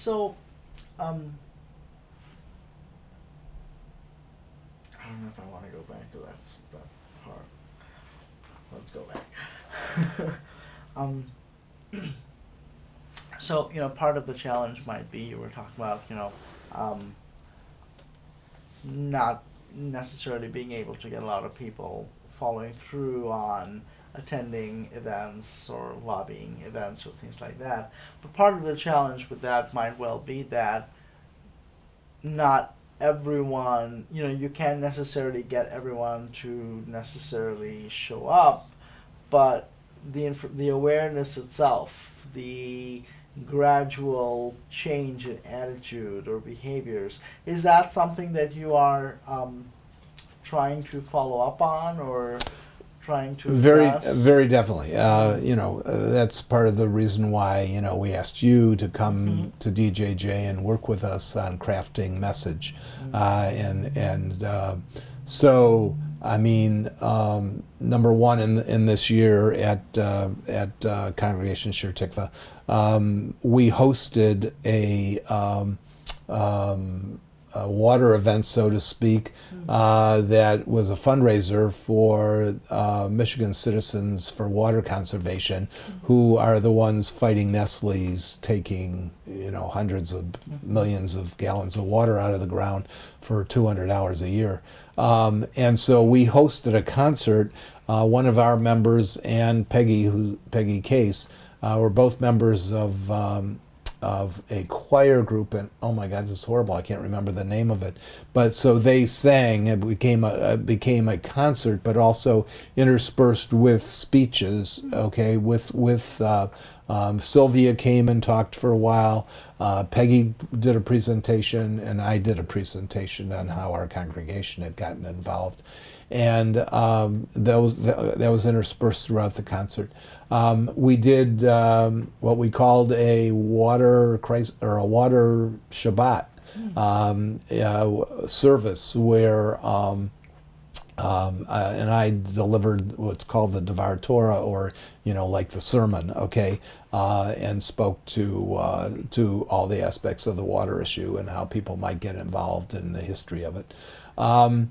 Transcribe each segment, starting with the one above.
So, I don't know if I want to go back to that part. Let's go back. um, so part of the challenge might be you were talking about not necessarily being able to get a lot of people following through on attending events or lobbying events or things like that. But part of the challenge with that might well be that not everyone, you can't necessarily get everyone to necessarily show up, but the awareness itself, the gradual change in attitude or behaviors, is that something that you are trying to follow up on or trying to Very, address? very definitely. That's part of the reason why we asked you to Mm-hmm. come to DJJ and work with us on crafting message, and so I mean, number one in this year at Congregation Shir Tikva, we hosted a water event, so to speak, that was a fundraiser for Michigan Citizens for Water Conservation, who are the ones fighting Nestle's taking hundreds of millions of gallons of water out of the ground for 200 hours a year. And so we hosted a concert. One of our members and Peggy Case were both members of a choir group, and oh my God, this is horrible. I can't remember the name of it. But so they sang. It became a concert, but also interspersed with speeches. Okay, with Sylvia came and talked for a while. Peggy did a presentation, and I did a presentation on how our congregation had gotten involved, and that was interspersed throughout the concert. We did what we called a water crisis or a water Shabbat service where. And I delivered what's called the Devar Torah, or like the sermon, okay, and spoke to all the aspects of the water issue and how people might get involved in the history of it. And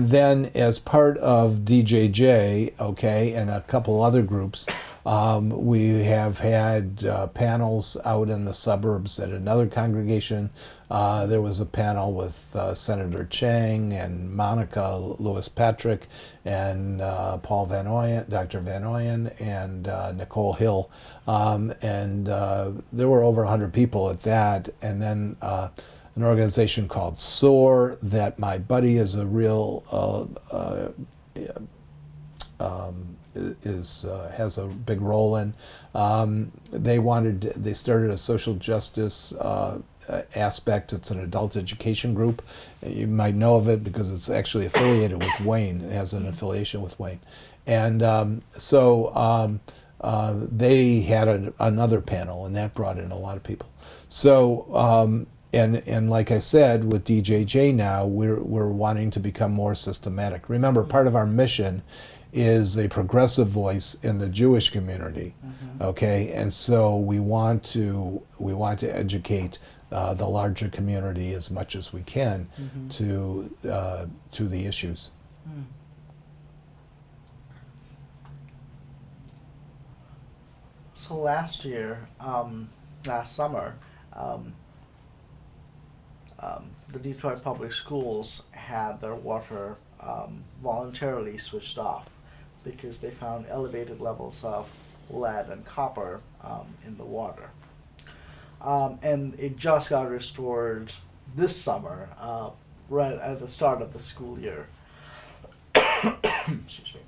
then as part of DJJ, okay, and a couple other groups, we have had panels out in the suburbs at another congregation. There was a panel with Senator Chang and Monica Lewis Patrick and Paul Van Oyen, Dr. Van Oyen, and Nicole Hill. And there were over 100 people at that. And then an organization called SOAR that my buddy is a real has a big role in. They started a social justice aspect. It's an adult education group. You might know of it because it's actually affiliated with Wayne. It has an affiliation with Wayne, and they had another panel, and that brought in a lot of people. So. And like I said, with DJJ now, we're wanting to become more systematic. Remember, part of our mission is a progressive voice in the Jewish community, okay? And so we want to educate the larger community as much as we can to the issues. So last summer, the Detroit Public Schools had their water voluntarily switched off because they found elevated levels of lead and copper in the water. And it just got restored this summer, right at the start of the school year. Excuse me.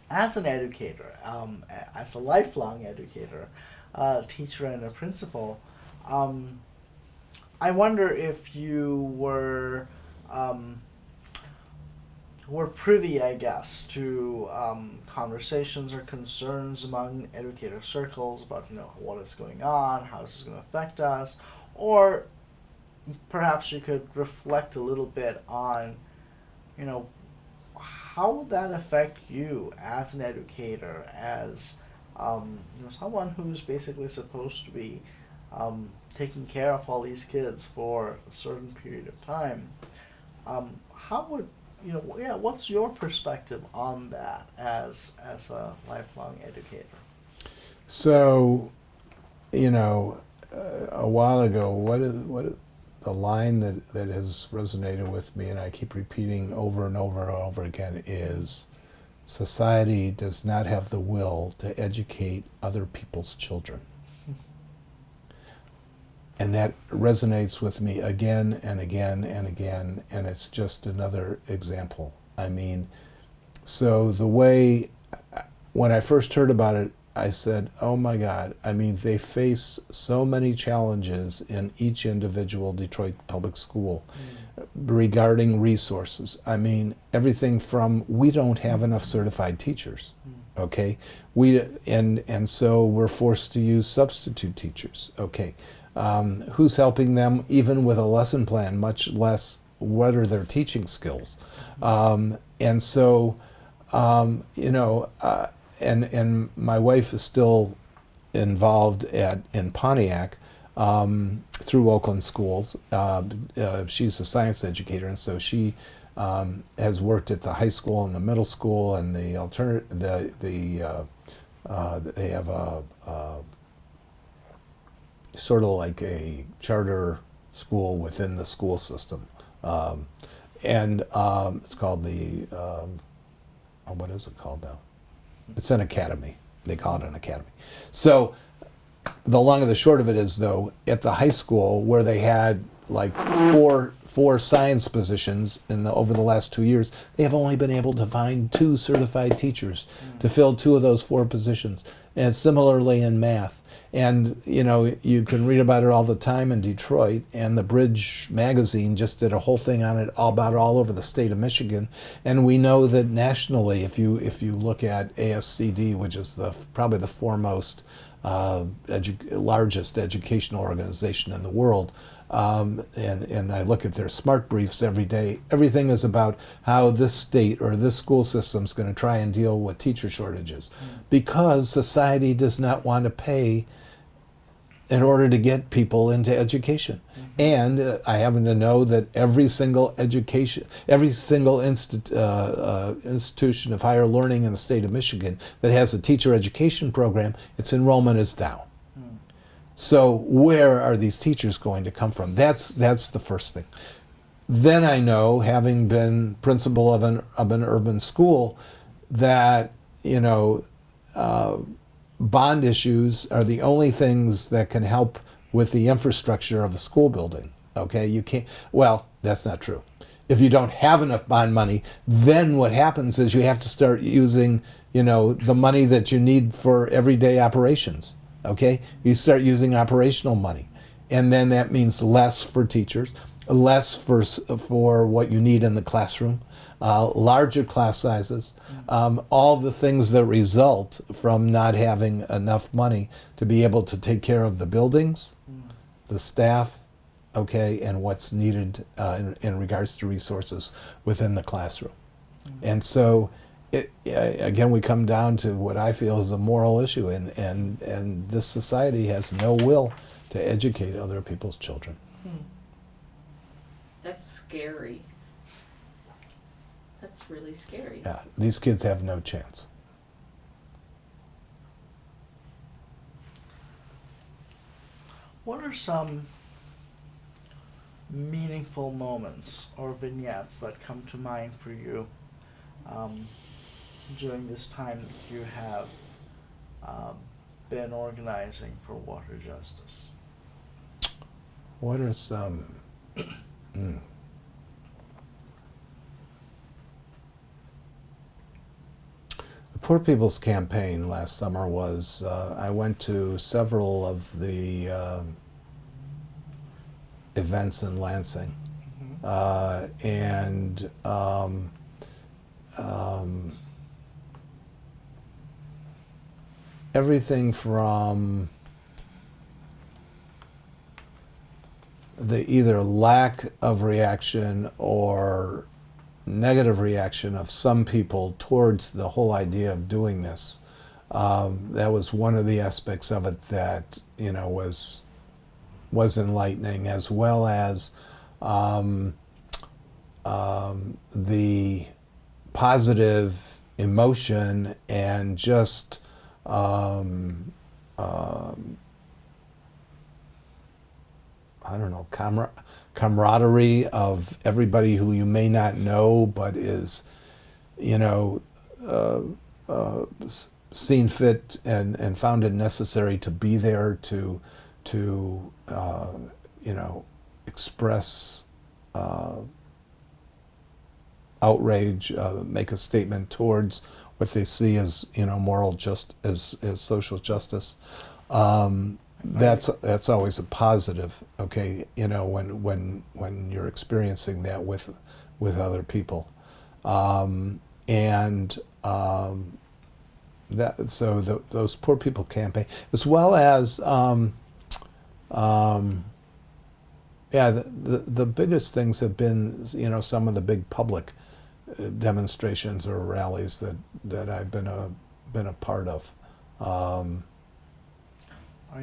As an educator, as a lifelong educator, teacher and a principal, I wonder if you were privy, I guess, to conversations or concerns among educator circles about what is going on, how this is going to affect us, or perhaps you could reflect a little bit on how would that affect you as an educator, as someone who's basically supposed to be taking care of all these kids for a certain period of time. How would yeah? What's your perspective on that as a lifelong educator? So, a while ago, what the line that has resonated with me, and I keep repeating over and over and over again, is society does not have the will to educate other people's children. And that resonates with me again and again and again, and it's just another example. I mean, so the way, when I first heard about it, I said, oh my God, I mean, they face so many challenges in each individual Detroit public school regarding resources. I mean, everything from, we don't have enough certified teachers, okay? And so we're forced to use substitute teachers, okay? Who's helping them even with a lesson plan, much less what are their teaching skills? And so, and my wife is still involved in Pontiac through Oakland schools. She's a science educator, and so she has worked at the high school and the middle school and the they have a sort of like a charter school within the school system. And it's called the, what is it called now? It's an academy. They call it an academy. So the long and the short of it is, though, at the high school where they had like four science positions over the last 2 years, they have only been able to find 2 certified teachers to fill 2 of those 4 positions. And similarly in math. And, you can read about it all the time in Detroit, and the Bridge magazine just did a whole thing on it, all over the state of Michigan. And we know that nationally, if you look at ASCD, which is probably the foremost, largest educational organization in the world, and I look at their smart briefs every day, everything is about how this state or this school system is going to try and deal with teacher shortages, because society does not want to pay in order to get people into education. And I happen to know that every single institution of higher learning in the state of Michigan that has a teacher education program, its enrollment is down. So where are these teachers going to come from? That's the first thing. Then I know, having been principal of an urban school, that bond issues are the only things that can help with the infrastructure of a school building. Okay, you can't. Well, that's not true. If you don't have enough bond money, then what happens is you have to start using, the money that you need for everyday operations. Okay, you start using operational money, and then that means less for teachers, less for what you need in the classroom, larger class sizes, all the things that result from not having enough money to be able to take care of the buildings, the staff, okay, and what's needed in regards to resources within the classroom. And so, again, we come down to what I feel is a moral issue, and this society has no will to educate other people's children. That's scary. That's really scary. Yeah, these kids have no chance. What are some meaningful moments or vignettes that come to mind for you during this time that you have been organizing for water justice? What are some? The Poor People's Campaign last summer was, I went to several of the events in Lansing. And everything from the either lack of reaction or negative reaction of some people towards the whole idea of doing this That was one of the aspects of it that was enlightening, as well as um, the positive emotion and just um, I don't know, camaraderie of everybody who you may not know, but is, you know, uh, seen fit and found it necessary to be there to express outrage, make a statement towards what they see as moral as social justice. That's always a positive. Okay, when you're experiencing that with other people, and those poor people campaign, as well as the biggest things have been some of the big public demonstrations or rallies that I've been a part of. Are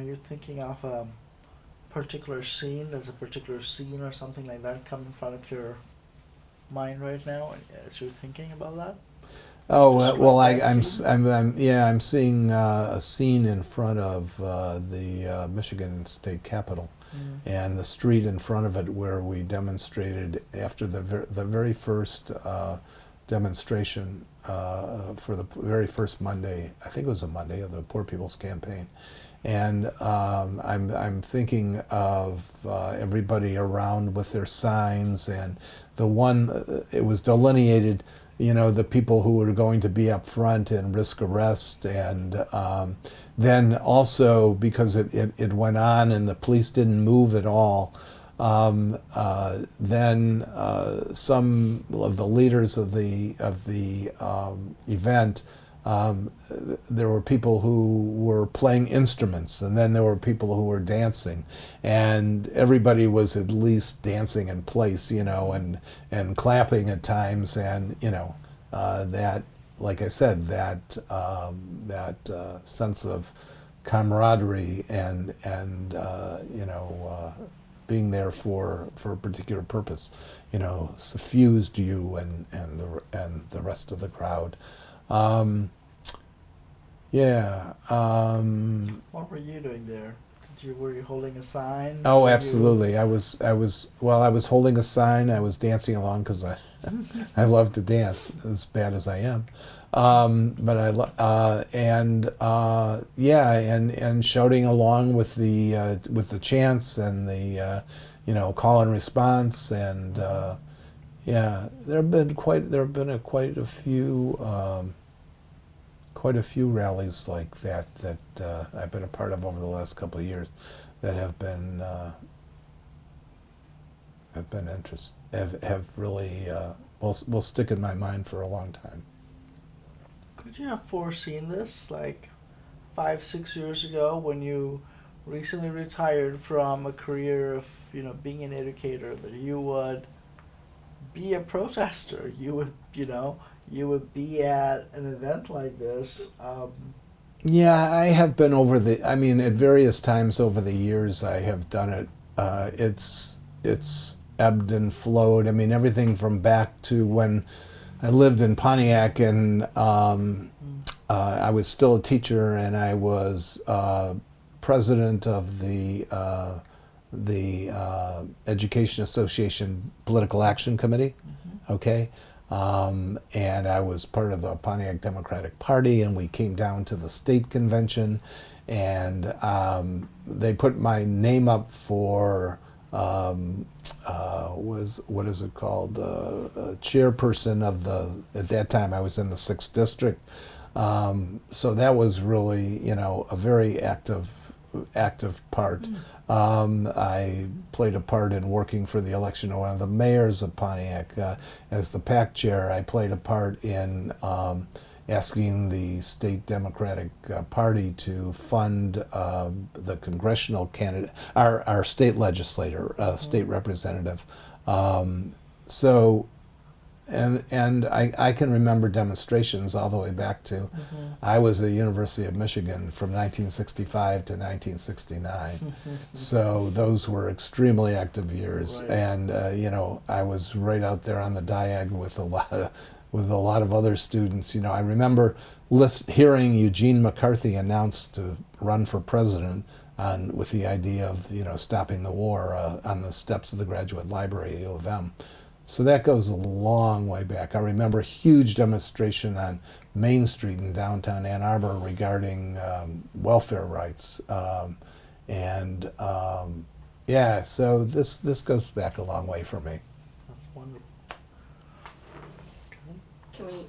you thinking of a particular scene? There's a particular scene or something like that come in front of your mind right now as you're thinking about that? Oh Describe well, that I'm scene. I'm seeing a scene in front of the Michigan State Capitol, and the street in front of it where we demonstrated after the very first demonstration for the very first Monday. I think it was a Monday of the Poor People's Campaign, and I'm thinking of everybody around with their signs, and the one it was delineated. The people who were going to be up front and risk arrest, and then also because it went on and the police didn't move at all, then some of the leaders of the event, there were people who were playing instruments, and then there were people who were dancing, and everybody was at least dancing in place, and clapping at times, and that, like I said, that sense of camaraderie and being there for a particular purpose, suffused you and the rest of the crowd. Yeah. What were you doing there? Were you holding a sign? Oh, Were you- absolutely. I was holding a sign. I was dancing along because I love to dance, as bad as I am. But and shouting along with the chants and the call and response, and there have been quite a few rallies like that I've been a part of over the last couple of years that have been have really will stick in my mind for a long time. Could you have foreseen this, like 5, 6 years ago, when you recently retired from a career of being an educator, that you would be a protester? You would be at an event like this. Yeah, I have been at various times over the years I have done it. It's ebbed and flowed. I mean, everything from back to when I lived in Pontiac, and I was still a teacher, and I was president of the Education Association Political Action Committee. Okay. And I was part of the Pontiac Democratic Party, and we came down to the state convention, and they put my name up for what is it called, chairperson of at that time I was in the 6th district, so that was really a very active part. I played a part in working for the election of one of the mayors of Pontiac. As the PAC chair, I played a part in asking the state Democratic Party to fund the congressional candidate, our state legislator, state representative. So and I can remember demonstrations all the way back to I was at University of Michigan from 1965 to 1969. So those were extremely active years, Right. and I was right out there on the diag with a lot of other students. I remember hearing Eugene McCarthy announce to run for president with the idea of stopping the war on the steps of the Graduate Library at U of M. So that goes a long way back. I remember a huge demonstration on Main Street in downtown Ann Arbor regarding welfare rights. So this goes back a long way for me. That's wonderful. Can we